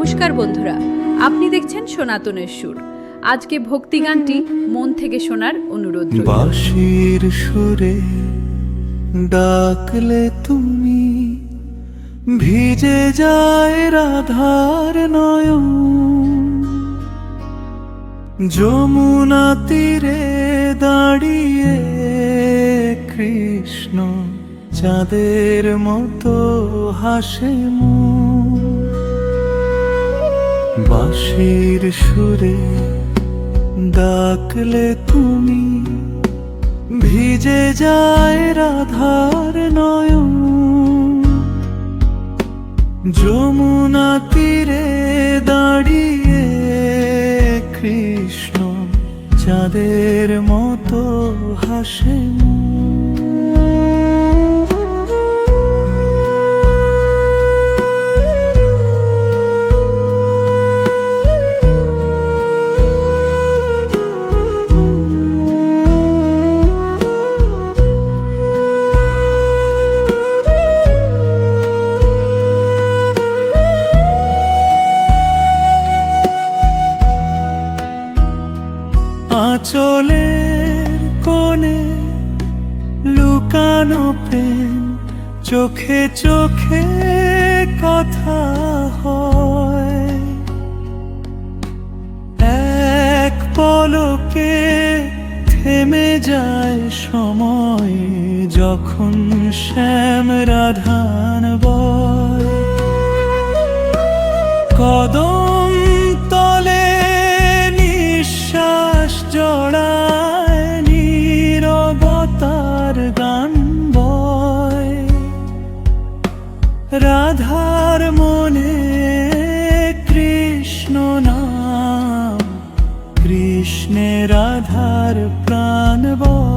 নমস্কার বন্ধুরা, আপনি দেখছেন সনাতনের সুর। আজকে ভক্তি গানটি মন থেকে শোনার অনুরোধ রইল। বাঁশির সুরে ডাকলে তুমি, ভিজে যায় রাধার নয়ন। যমুনা তীরে দাঁড়িয়ে কৃষ্ণ চাঁদের মতো হাসে মন। বাঁশির সুরে ডাকলে তুমি, ভিজে যায় রাধার নয়ন। যমুনা তীরে দাঁড়িয়ে কৃষ্ণ চাঁদের মতো হাসে মন। আঁচলের কোণে লুকানো প্রেম, চোখে চোখে কথা হয়। এক পলকে থেমে যায় সময়, যখন শ্যাম রাধান বয়। কদম তলে নিঃশ্বাস জড়ায়, নীরবতার গান বয়। রাধার মনে কৃষ্ণ নাম, কৃষ্ণে রাধার প্রাণ বয়।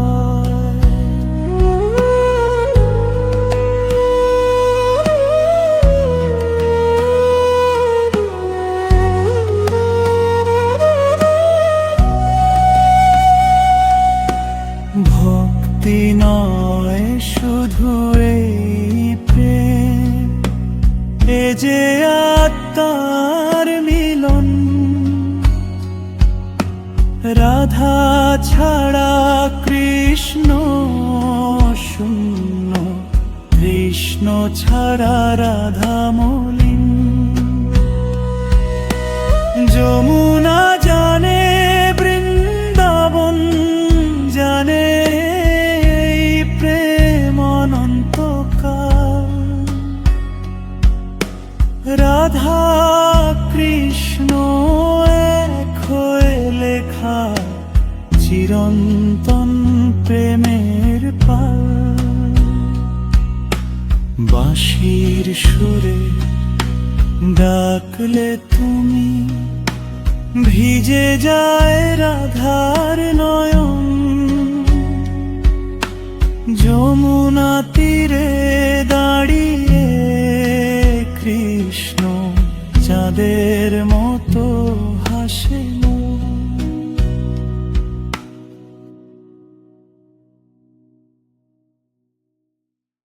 ভক্তি নয় শুধু এই প্রেম, এ যে আত্মার মিলন। রাধা ছাড়া কৃষ্ণ শূন্য, কৃষ্ণ ছাড়া রাধা মলিন। যমুনা জানে বৃন্দাবন জানে, এই প্রেম অনন্তকাল। রাধা কৃষ্ণ এক হয়ে লেখা চিরন্তন প্রেমের পাল। বাঁশির সুরে ডাকলে তুমি, ভিজে যায় রাধার নয়ন। যমুনা তীরে দাঁড়িয়ে কৃষ্ণ চাঁদের